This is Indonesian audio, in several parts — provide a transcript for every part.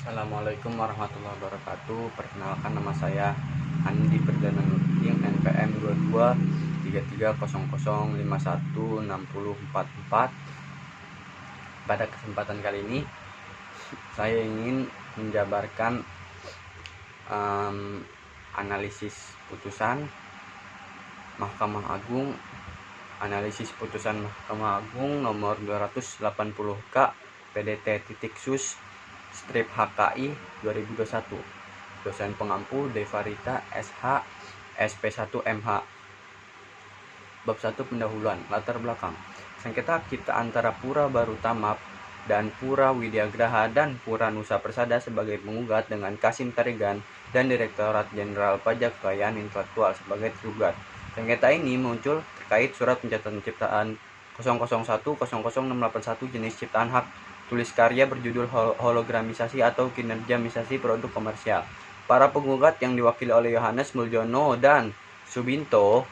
Assalamualaikum warahmatullahi wabarakatuh. Perkenalkan, nama saya Andi Perdana Nurudin, NPM 223300516044. Pada kesempatan kali ini saya ingin menjabarkan analisis putusan Mahkamah Agung, analisis putusan Mahkamah Agung nomor 280K PDT.Sus strip HKI 2021. Dosen pengampu Devarita SH SP1 MH. Bab 1 pendahuluan. Latar belakang. Sengketa kita antara Pura Barutama dan Pura Widyagraha dan Pura Nusa Persada sebagai penggugat dengan Kasim Tarigan dan Direktorat Jenderal Pajak Kekayaan Intelektual sebagai tergugat. Sengketa ini muncul terkait surat pencatatan ciptaan 001000681 jenis ciptaan hak tulis karya berjudul hologramisasi atau kinerjamisasi produk komersial. Para penggugat yang diwakili oleh Yohanes Muljono dan Subinto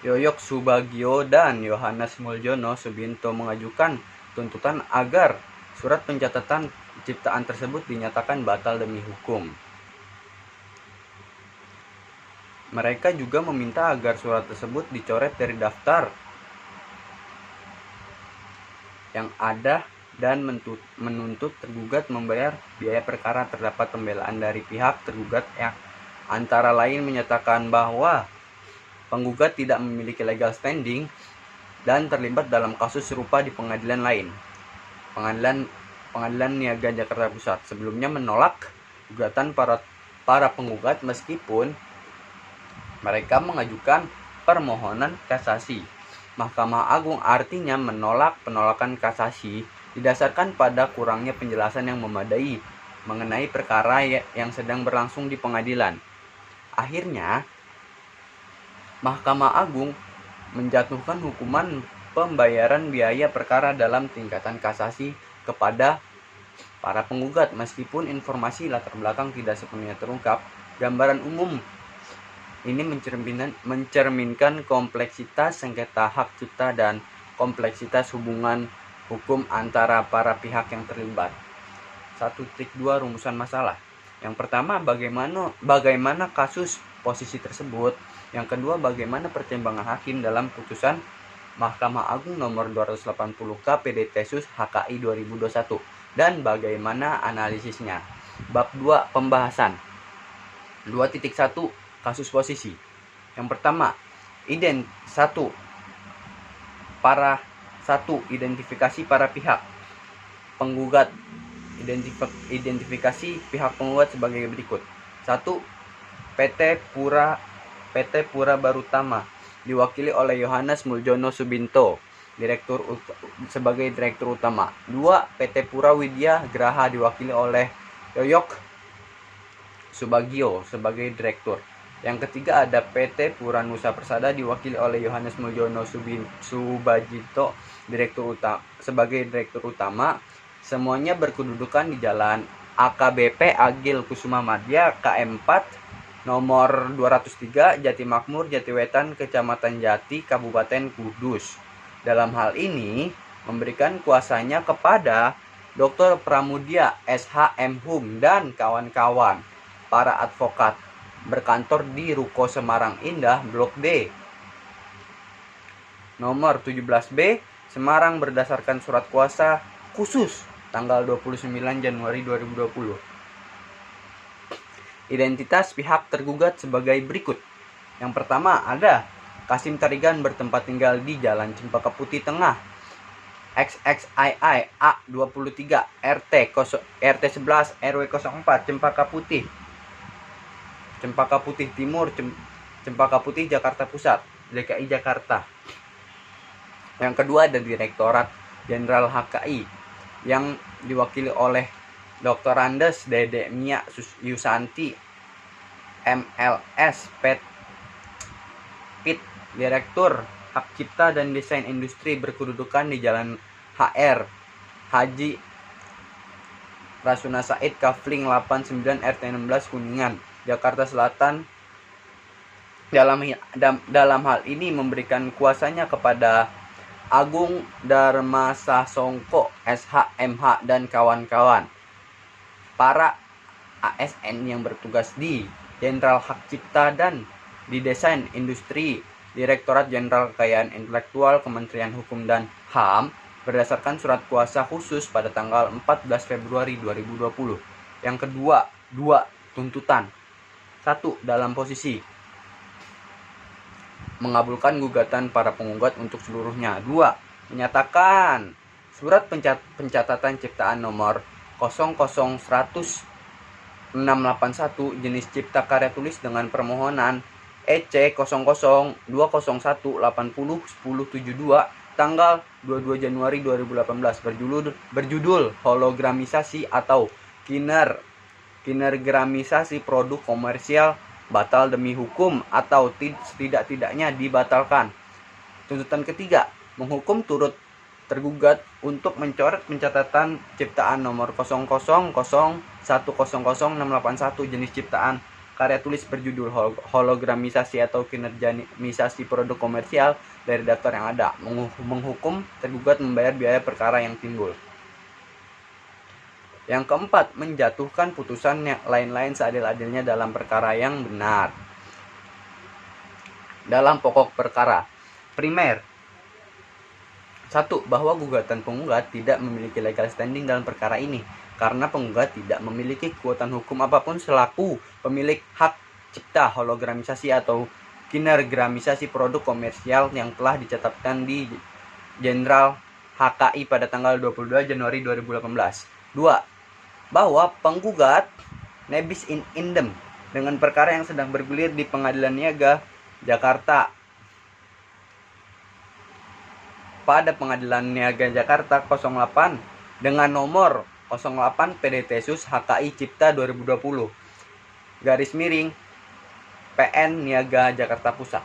Yoyok Subagio dan Yohanes Muljono Subinto mengajukan tuntutan agar surat pencatatan ciptaan tersebut dinyatakan batal demi hukum. Mereka juga meminta agar surat tersebut dicoret dari daftar yang ada dan menuntut tergugat membayar biaya perkara. Terdapat pembelaan dari pihak tergugat yang antara lain menyatakan bahwa penggugat tidak memiliki legal standing dan terlibat dalam kasus serupa di pengadilan lain. Pengadilan Niaga Jakarta Pusat sebelumnya menolak gugatan para penggugat meskipun mereka mengajukan permohonan kasasi. Mahkamah Agung artinya menolak penolakan kasasi didasarkan pada kurangnya penjelasan yang memadai mengenai perkara yang sedang berlangsung di pengadilan. Akhirnya, Mahkamah Agung menjatuhkan hukuman pembayaran biaya perkara dalam tingkatan kasasi kepada para penggugat. Meskipun informasi latar belakang tidak sepenuhnya terungkap, gambaran umum ini mencerminkan kompleksitas sengketa hak cipta dan kompleksitas hubungan hukum antara para pihak yang terlibat. 1.2 Rumusan masalah. Yang pertama, bagaimana kasus posisi tersebut. Yang kedua, bagaimana pertimbangan hakim dalam putusan Mahkamah Agung nomor 280K PDT.Sus HKI 2021 dan bagaimana analisisnya. Bab 2 pembahasan. 2.1 Kasus posisi. Yang pertama, identifikasi para pihak penggugat. Identifikasi pihak penggugat sebagai berikut. 1. PT Pura Barutama diwakili oleh Yohanes Muljono Subinto sebagai direktur utama. 2. PT Pura Widyagraha diwakili oleh Yoyok Subagio sebagai direktur. Yang ketiga ada PT Pura Nusa Persada diwakili oleh Yohanes Muljono Subagito sebagai direktur utama. Semuanya berkedudukan di Jalan AKBP Agil Kusuma Madya KM 4 nomor 203 Jati Makmur Jatiwetan Kecamatan Jati Kabupaten Kudus. Dalam hal ini memberikan kuasanya kepada Dr. Pramudia SHM Hum dan kawan-kawan para advokat berkantor di Ruko Semarang Indah Blok D nomor 17B Semarang berdasarkan surat kuasa khusus tanggal 29 Januari 2020. Identitas pihak tergugat sebagai berikut. Yang pertama ada Kasim Tarigan bertempat tinggal di Jalan Cempaka Putih Tengah XXII A23 RT 11 RW 04 Cempaka Putih Timur, Cempaka Putih, Jakarta Pusat, DKI Jakarta. Yang kedua ada Direktorat Jenderal HKI yang diwakili oleh Dr. Andes Dede Mia Yusanti MLS PIT, Direktur Hak Cipta dan Desain Industri berkedudukan di Jalan HR Haji Rasuna Said Kafling 89 RT 16 Kuningan, Jakarta Selatan. Dalam hal ini memberikan kuasanya kepada Agung Darmasasongko, SH, MH, dan kawan-kawan. Para ASN yang bertugas di Jenderal Hak Cipta dan di Desain Industri, Direktorat Jenderal Kekayaan Intelektual, Kementerian Hukum dan HAM, berdasarkan surat kuasa khusus pada tanggal 14 Februari 2020. Yang kedua, 2 tuntutan. 1. Dalam posisi mengabulkan gugatan para penggugat untuk seluruhnya. 2. Menyatakan surat pencatatan ciptaan nomor 00100-681 jenis cipta karya tulis dengan permohonan EC 00-201-80-1072 tanggal 22 Januari 2018 berjudul hologramisasi atau kinergramisasi produk komersial batal demi hukum atau setidak-tidaknya dibatalkan. Tuntutan ketiga, menghukum turut tergugat untuk mencoret pencatatan ciptaan nomor 000-100-681 jenis ciptaan karya tulis berjudul hologramisasi atau kinergramisasi produk komersial dari daftar yang ada. Menghukum tergugat membayar biaya perkara yang timbul. Yang keempat, menjatuhkan putusan yang lain-lain seadil-adilnya dalam perkara yang benar. Dalam pokok perkara primer, 1. Bahwa gugatan penggugat tidak memiliki legal standing dalam perkara ini karena penggugat tidak memiliki kekuatan hukum apapun selaku pemilik hak cipta hologramisasi atau kinergramisasi produk komersial yang telah dicatatkan di Jenderal HKI pada tanggal 22 Januari 2018. 2. Bahwa penggugat nebis in idem dengan perkara yang sedang bergulir di Pengadilan Niaga Jakarta pada Pengadilan Niaga Jakarta 08 dengan nomor 08 PDT-Sus HKI Cipta 2020 _PN Niaga Jakarta Pusat.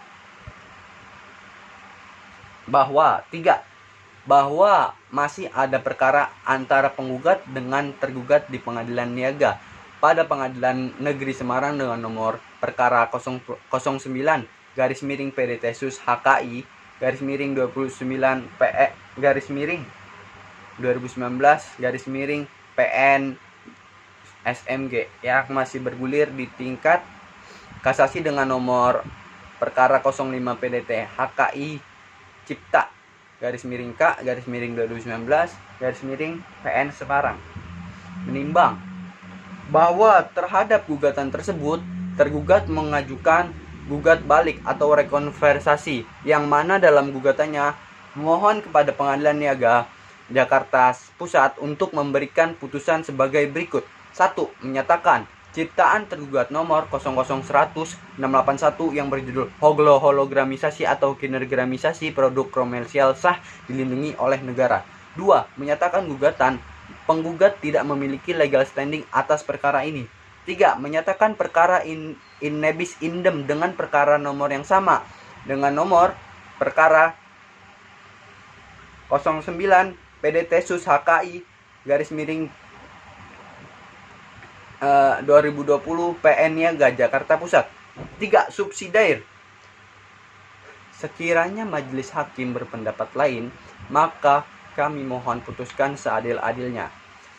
Bahwa 3. Bahwa masih ada perkara antara penggugat dengan tergugat di Pengadilan Niaga pada Pengadilan Negeri Semarang dengan nomor perkara 09 _PDT-Sus HKI _29 PE _2019 PN SMG yang masih bergulir di tingkat kasasi dengan nomor perkara 05 PDT HKI Cipta K _2019 PN Semarang. Menimbang bahwa terhadap gugatan tersebut tergugat mengajukan gugat balik atau rekonversasi yang mana dalam gugatannya memohon kepada Pengadilan Niaga Jakarta Pusat untuk memberikan putusan sebagai berikut. 1. Menyatakan ciptaan tergugat nomor 00100-681 yang berjudul hologramisasi atau kinergramisasi produk komersial sah dilindungi oleh negara. 2. Menyatakan gugatan penggugat tidak memiliki legal standing atas perkara ini. 3. Menyatakan perkara in nebis idem dengan perkara nomor yang sama dengan nomor perkara 09 PDT-Sus HKI _2020 PN Niaga Jakarta Pusat. 3. Subsidiar. Sekiranya majelis hakim berpendapat lain, maka kami mohon putuskan seadil-adilnya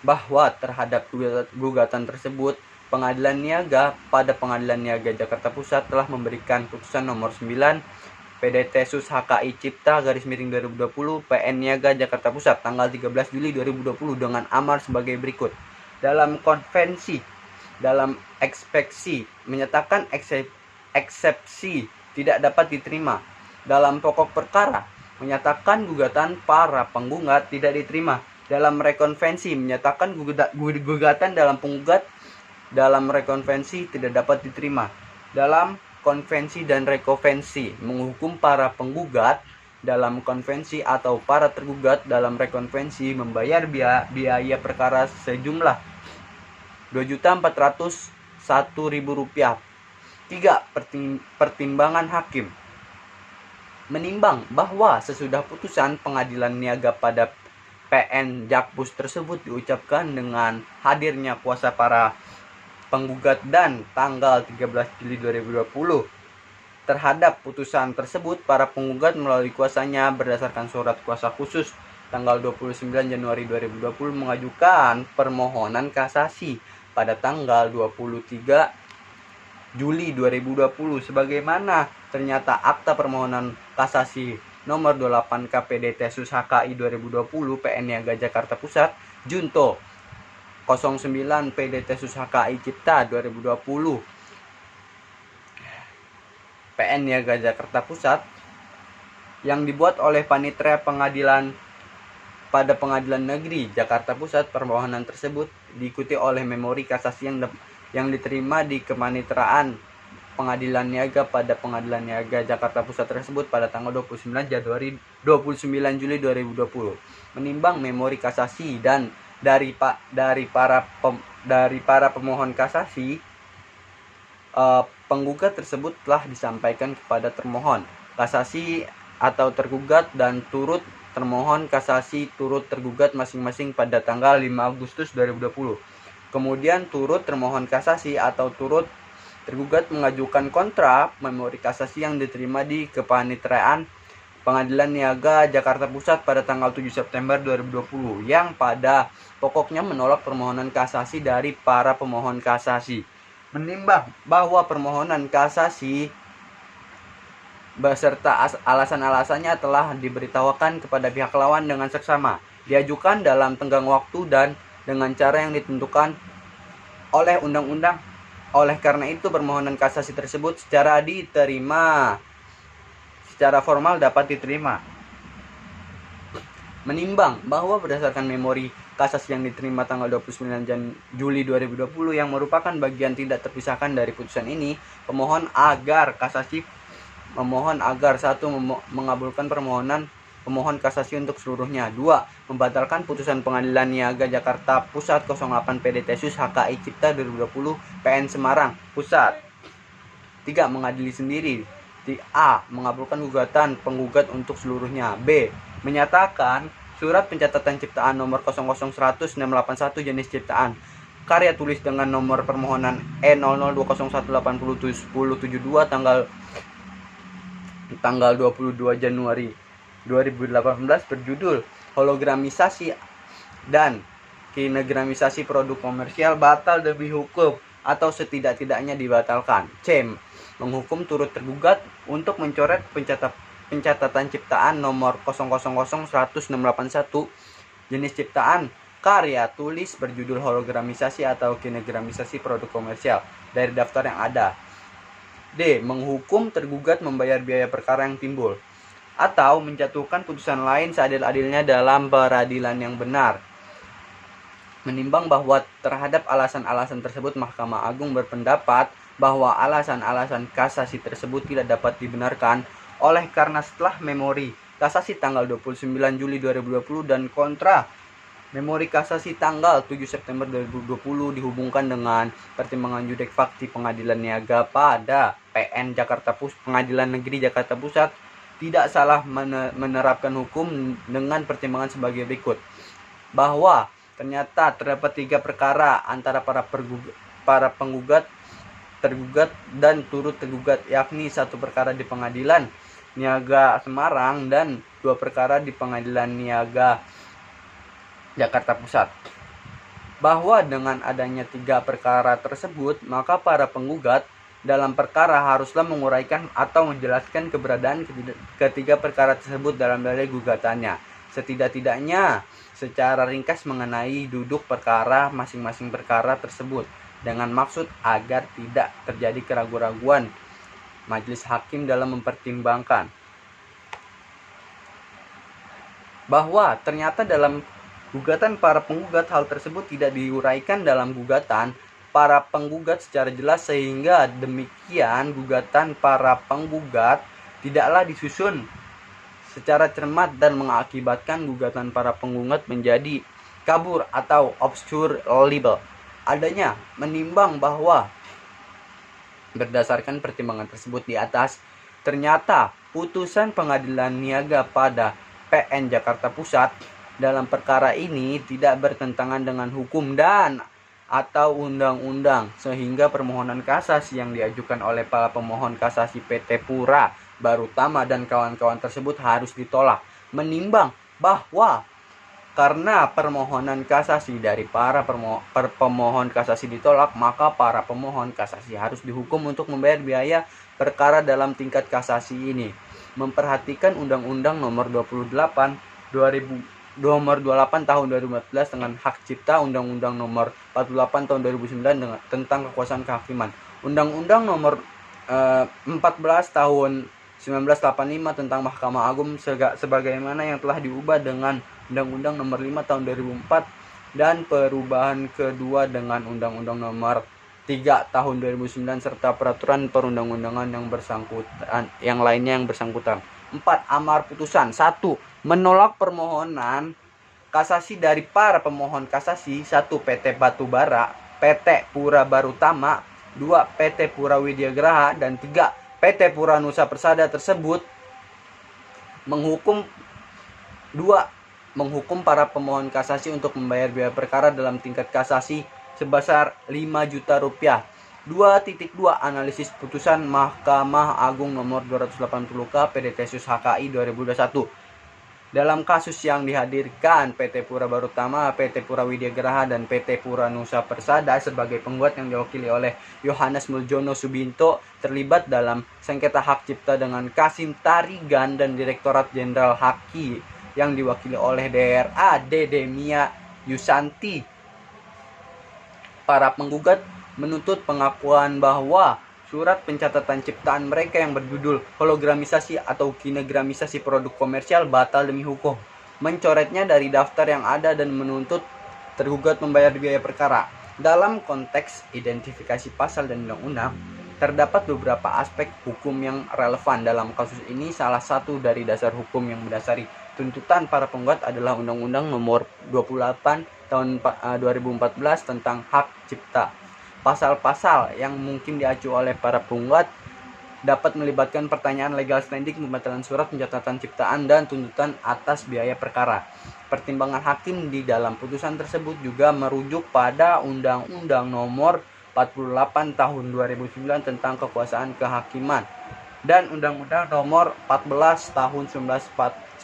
bahwa terhadap gugatan tersebut Pengadilan Niaga pada Pengadilan Niaga Jakarta Pusat telah memberikan putusan nomor 9 PDT-Sus HKI Cipta _2020 PN Niaga Jakarta Pusat tanggal 13 Juli 2020 dengan amar sebagai berikut. Dalam eksepsi menyatakan eksepsi tidak dapat diterima. Dalam pokok perkara menyatakan gugatan para penggugat tidak diterima. Dalam rekonvensi menyatakan gugatan dalam penggugat dalam rekonvensi tidak dapat diterima. Dalam konvensi dan rekonvensi menghukum para penggugat dalam konvensi atau para tergugat dalam rekonvensi membayar biaya perkara sejumlah Rp2.401.000. 3. Pertimbangan hakim. Menimbang bahwa sesudah putusan Pengadilan Niaga pada PN Jakpus tersebut diucapkan dengan hadirnya kuasa para penggugat dan tanggal 13 Juli 2020 terhadap putusan tersebut, para penggugat melalui kuasanya berdasarkan surat kuasa khusus tanggal 29 Januari 2020 mengajukan permohonan kasasi pada tanggal 23 Juli 2020 sebagaimana ternyata akta permohonan kasasi nomor 28 KPDT Sus HKI 2020 PN Niaga Jakarta Pusat Junto 09 PDT Sus HKI Cipta 2020 PN Niaga Jakarta Pusat yang dibuat oleh Panitera Pengadilan pada Pengadilan Negeri Jakarta Pusat. Permohonan tersebut diikuti oleh memori kasasi yang diterima di kepaniteraan Pengadilan Niaga pada Pengadilan Niaga Jakarta Pusat tersebut pada tanggal 29 Juli 2020. Menimbang memori kasasi dan dari para pemohon kasasi, penggugat tersebut telah disampaikan kepada termohon kasasi atau tergugat dan turut termohon kasasi turut tergugat masing-masing pada tanggal 5 Agustus 2020. Kemudian turut termohon kasasi atau turut tergugat mengajukan kontra memori kasasi yang diterima di kepaniteraan Pengadilan Niaga Jakarta Pusat pada tanggal 7 September 2020 yang pada pokoknya menolak permohonan kasasi dari para pemohon kasasi. Menimbang bahwa permohonan kasasi beserta alasan-alasannya telah diberitahukan kepada pihak lawan dengan seksama, diajukan dalam tenggang waktu dan dengan cara yang ditentukan oleh undang-undang. Oleh karena itu, permohonan kasasi tersebut secara formal dapat diterima. Menimbang bahwa berdasarkan memori kasasi yang diterima tanggal 29 Juli 2020 yang merupakan bagian tidak terpisahkan dari putusan ini, pemohon agar 1. Mengabulkan permohonan pemohon kasasi untuk seluruhnya. 2. Membatalkan putusan Pengadilan Niaga Jakarta Pusat 08 PDT Sus HKI Cipta 2020 PN Semarang Pusat. 3. Mengadili sendiri. A. Mengabulkan gugatan penggugat untuk seluruhnya. B. Menyatakan surat pencatatan ciptaan nomor 00100-681 jenis ciptaan karya tulis dengan nomor permohonan E0020181072 tanggal 22 Januari 2018 berjudul Hologramisasi dan Kinegramisasi Produk Komersial batal demi hukum atau setidak-tidaknya dibatalkan. C. Menghukum turut tergugat untuk mencoret pencatatan ciptaan nomor 0001681 jenis ciptaan karya tulis berjudul Hologramisasi atau Kinegramisasi Produk Komersial dari daftar yang ada. D. Menghukum tergugat membayar biaya perkara yang timbul atau menjatuhkan putusan lain seadil-adilnya dalam peradilan yang benar. Menimbang bahwa terhadap alasan-alasan tersebut, Mahkamah Agung berpendapat bahwa alasan-alasan kasasi tersebut tidak dapat dibenarkan oleh karena setelah memori kasasi tanggal 29 Juli 2020 dan kontra memori kasasi tanggal 7 September 2020 dihubungkan dengan pertimbangan judek fakti Pengadilan Niaga pada PN Pengadilan Negeri Jakarta Pusat tidak salah menerapkan hukum dengan pertimbangan sebagai berikut. Bahwa ternyata terdapat 3 perkara antara para penggugat, tergugat, dan turut tergugat, yakni 1 perkara di Pengadilan Niaga Semarang dan 2 perkara di Pengadilan Niaga Jakarta Pusat. Bahwa dengan adanya 3 perkara tersebut, maka para penggugat dalam perkara haruslah menguraikan atau menjelaskan keberadaan ketiga perkara tersebut dalam dalil gugatannya, setidak-tidaknya secara ringkas mengenai duduk perkara masing-masing perkara tersebut, dengan maksud agar tidak terjadi keraguan-raguan majelis hakim dalam mempertimbangkan bahwa ternyata dalam gugatan para penggugat hal tersebut tidak diuraikan dalam gugatan para penggugat secara jelas, sehingga demikian gugatan para penggugat tidaklah disusun secara cermat dan mengakibatkan gugatan para penggugat menjadi kabur atau obscure libel. Adanya menimbang bahwa berdasarkan pertimbangan tersebut di atas, ternyata putusan Pengadilan Niaga pada PN Jakarta Pusat dalam perkara ini tidak bertentangan dengan hukum dan atau undang-undang, sehingga permohonan kasasi yang diajukan oleh para pemohon kasasi PT Pura Barutama dan kawan-kawan tersebut harus ditolak, menimbang bahwa karena permohonan kasasi dari para pemohon kasasi ditolak, maka para pemohon kasasi harus dihukum untuk membayar biaya perkara dalam tingkat kasasi ini. Memperhatikan Undang-Undang Nomor 28 tahun 2014 dengan hak cipta, Undang-Undang Nomor 48 tahun 2009 tentang kekuasaan kehakiman, Undang-Undang Nomor 14 tahun 1985 tentang Mahkamah Agung sebagaimana yang telah diubah dengan Undang-Undang Nomor 5 tahun 2004 dan perubahan kedua dengan Undang-Undang Nomor 3 tahun 2009 serta peraturan perundang-undangan yang lainnya yang bersangkutan. 4. Amar putusan. 1. Menolak permohonan kasasi dari para pemohon kasasi. 1. PT Batubara, PT Pura Barutama, 2. PT Pura Widya Graha, dan 3. PT Pura Nusa Persada tersebut menghukum para pemohon kasasi untuk membayar biaya perkara dalam tingkat kasasi sebesar 5 juta rupiah. 2.2 Analisis putusan Mahkamah Agung nomor 280K PDT-Sus HKI 2021 dalam kasus yang dihadirkan PT Pura Barutama, PT Pura Widya Graha, dan PT Pura Nusa Persada sebagai penggugat yang diwakili oleh Yohanes Muljono Subinto terlibat dalam sengketa hak cipta dengan Kasim Tarigan dan Direktorat Jenderal Haki yang diwakili oleh DRA Dedemia Yusanti. Para penggugat menuntut pengakuan bahwa surat pencatatan ciptaan mereka yang berjudul hologramisasi atau kinogramisasi produk komersial batal demi hukum, mencoretnya dari daftar yang ada dan menuntut tergugat membayar biaya perkara. Dalam konteks identifikasi pasal dan undang-undang, terdapat beberapa aspek hukum yang relevan dalam kasus ini. Salah satu dari dasar hukum yang mendasari tuntutan para penggugat adalah Undang-Undang Nomor 28 tahun 2014 tentang hak cipta. Pasal-pasal yang mungkin diacu oleh para penggugat dapat melibatkan pertanyaan legal standing, pembatalan surat pencatatan ciptaan, dan tuntutan atas biaya perkara. Pertimbangan hakim di dalam putusan tersebut juga merujuk pada Undang-Undang Nomor 48 tahun 2009 tentang kekuasaan kehakiman dan Undang-Undang Nomor 14 tahun 1985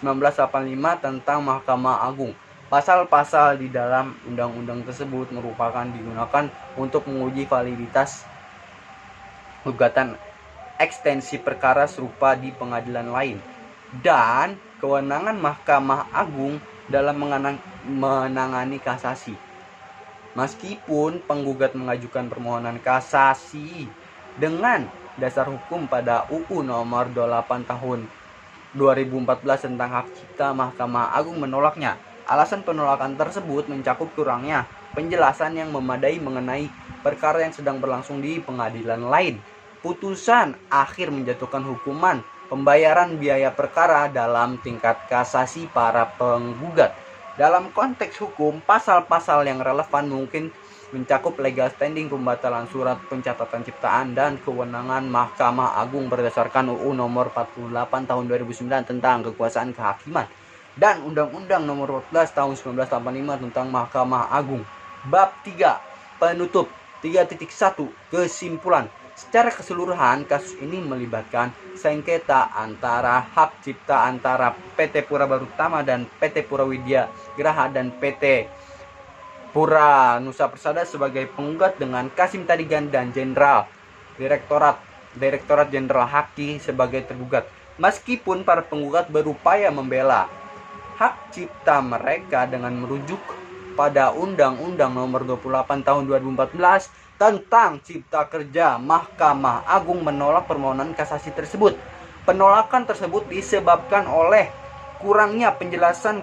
tentang Mahkamah Agung. Pasal-pasal di dalam undang-undang tersebut merupakan digunakan untuk menguji validitas gugatan ekstensi perkara serupa di pengadilan lain dan kewenangan Mahkamah Agung dalam menangani kasasi. Meskipun penggugat mengajukan permohonan kasasi dengan dasar hukum pada UU Nomor 28 tahun 2014 tentang hak cipta, Mahkamah Agung menolaknya. Alasan penolakan tersebut mencakup kurangnya penjelasan yang memadai mengenai perkara yang sedang berlangsung di pengadilan lain. Putusan akhir menjatuhkan hukuman pembayaran biaya perkara dalam tingkat kasasi para penggugat. Dalam konteks hukum, pasal-pasal yang relevan mungkin mencakup legal standing, pembatalan surat pencatatan ciptaan, dan kewenangan Mahkamah Agung berdasarkan UU Nomor 48 tahun 2009 tentang kekuasaan kehakiman dan Undang-Undang Nomor 14 tahun 1985 tentang Mahkamah Agung. Bab 3. Penutup. 3.1. Kesimpulan. Secara keseluruhan, kasus ini melibatkan sengketa antara hak cipta antara PT Pura Barutama dan PT Pura Widya Graha dan PT Pura Nusa Persada sebagai penggugat dengan Kasim Tarigan dan Direktorat Jenderal Haki sebagai tergugat. Meskipun para penggugat berupaya membela hak cipta mereka dengan merujuk pada Undang-Undang Nomor 28 tahun 2014 tentang Cipta Kerja, Mahkamah Agung menolak permohonan kasasi tersebut. Penolakan tersebut disebabkan oleh kurangnya penjelasan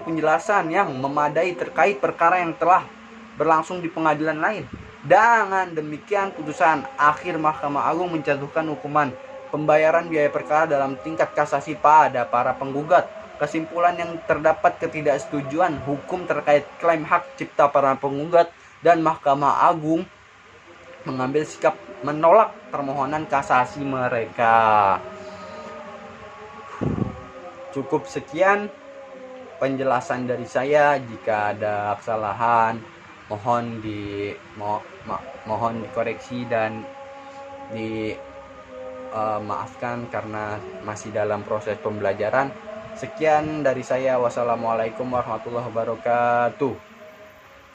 yang memadai terkait perkara yang telah berlangsung di pengadilan lain. Dengan demikian, putusan akhir Mahkamah Agung menjatuhkan hukuman pembayaran biaya perkara dalam tingkat kasasi pada para penggugat. Kesimpulan yang terdapat ketidaksetujuan hukum terkait klaim hak cipta para penggugat dan Mahkamah Agung mengambil sikap menolak permohonan kasasi mereka. Cukup sekian penjelasan dari saya. Jika ada kesalahan, mohon dikoreksi dan maafkan karena masih dalam proses pembelajaran. Sekian dari saya. Wassalamualaikum warahmatullahi wabarakatuh.